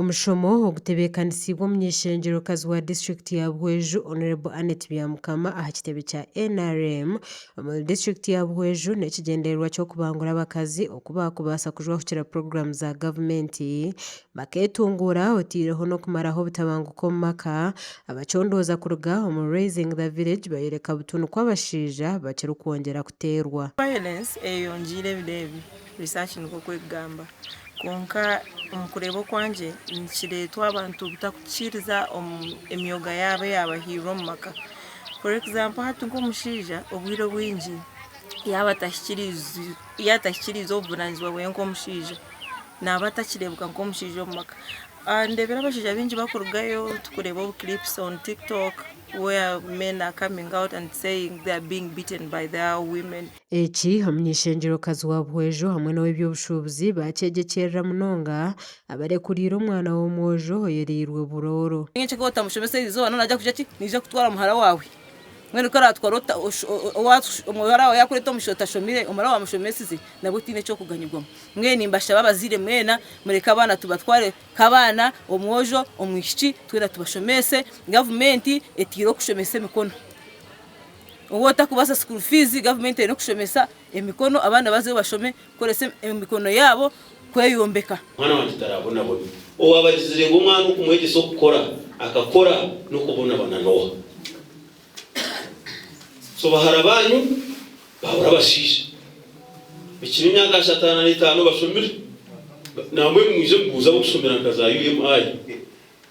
Omushomo ogutebekanisibwa omunyeshengerokazi wa district ya Bweju Honorable Annette Byamukama aha kitebe kya NRM omu district ya Bweju n'ekigendererwa ky'okubangura abakazi okubakubaasa kujwa kukira program za gavumenti baketunguura otiireho n'okumaraho obutabanguko omu maka abakyondooza kuruga omu Raising the Village bayereka butunu kw'abashaija bakiri kwongera kuteerwa. Violence eyongiire ebireebi research niko kwegamba konka omukureeba kwanje nikireetwa abantu butakukiriza emyoga yaabo yabahiirwe omu maka. For example hati nk'omushaija obwire bwingi yaaba atahikiriza obuvunaanyizibwa bwe nk'omushaija naaba atakireebuka nk'omushaija omu maka. Ndeebera abashaija bingi bakurugayo tukureeba obu clips on TikTok where men are coming out and saying they are being beaten by their women. Eki omunyeshengerokazi wa Bweju hamwe n'ow'ebyobushubuzi bakyegyekyerera munonga abarekuriire omwana w'omwojo oyereirwe buroro. Nkyeka otamushomesa izooba nona ajja kugira ki niija kutwara muhara waawe mwene ko aratwara omuhara wawe yakureta omushaija otashomire omara wamushomesize nabwe tiine ekyokuganyirwamu. Mwene nimbashaba abazaire mwena mureke abaana tubatware nk'abaana omwojo omwishiki twena tubashomese gavumenti etiire okushomesa emikono. Obu otakubaasa school fees gavumenti eine okushomesa emikono abaana baze bashome kukoresa emikono yaabo kweyombeka. Mwana wanje tarabonabona owabagizire ngo umwana okumwegesa okukora akakora n'okubonabona noha. So bahara banyu bahora bashisha bikiri imyaka 55 bashomire namwe mwize kubuza gusomera nkaza UMI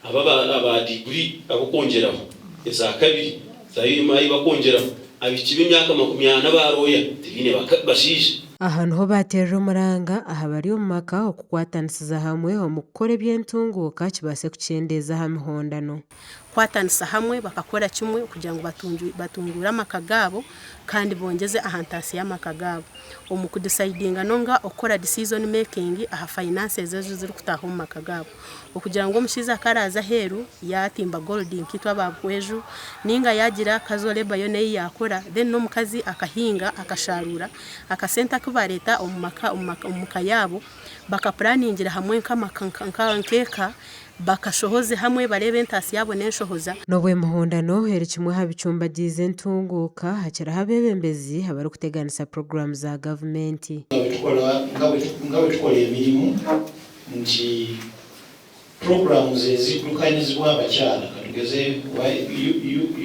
aba degree abokongeraho eza kabiri za UMI bakongeraho abikibe imyaka 40 baroya tibine bashisha. Ahantu ho baterera omuranga aha bari omu maka okukwatanisiza hamwe omu kukora ebyentunguuka kibaase kukyendeza aha mihondano. Kwatanisa hamwe bakakora kimwe kugira ngo batungure amaka gaabo kandi bongeze ahantaasi y'amaka gaabo omu kudecidinga nonga okora decision making aha finances ezo ziri kutaha omu maka gaabo okugira ngo omushiza akaraza heru yatimba gold nkitwa babweju ninga yagira kazoleba yo nayo yakora then n'omukazi akahinga akasharura akasenta kubareta omu maka yabo bakaplaningira hamwe nk'eka bakashohoze hamwe barebe entaasi yabo n'enshohoza. N'obwe muhondano eri kimwe ha bicumbagize entunguuka hakira abebembezi abari kuteganisa program za gavumenti. Ngawe tukola emirimu nti programs ezidukanyizibwa abakyala katugeze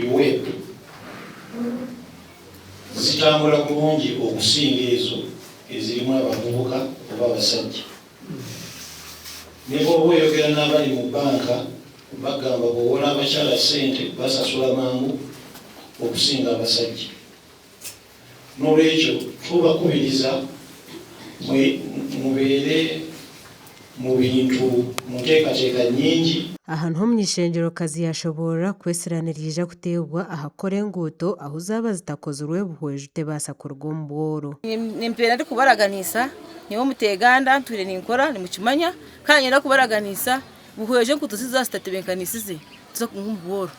UWEP zitambula bulungi okusinga ezo ezirimu abavubuka oba abasajja. Nebo oyogera n'abali mu banka bagamba bw'owola abakyala ssente basasula mangu okusinga abasajja. N'olwekyo tubakubiriza mubeere mu bintu mu nteekateeka nnyingi. Ahantu omunyeshengerokazi yashoborera kwesiraniriza kuteebwa ahakora enguuto ahu zaaba zitakozirwe Bweju tebaasa kuruga omu bworo. Nimpeera ndi kubaraganisa niwo muteganda ntwire ninkora nimukimanya kandi nyenda kubaraganisa Bweju enkuuto zitatebekanisize tuza kuba omu bworo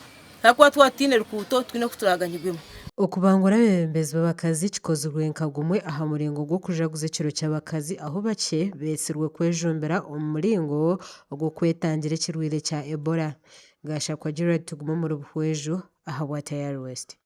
hakuba twatiine rukuuto twine kuturaganyirwemu. Okubangura abebembezi b'abakazi kikozirwe nka gumwe aha muringo gw'okujaguza ekiro ky'abakazi aho bakye beesirwe kwejumbira omu muringo ogw'okwetangira ekirwaire kya Ebola. Gashakwa Gerard tuguma muri Bweju aha Bwatayari West.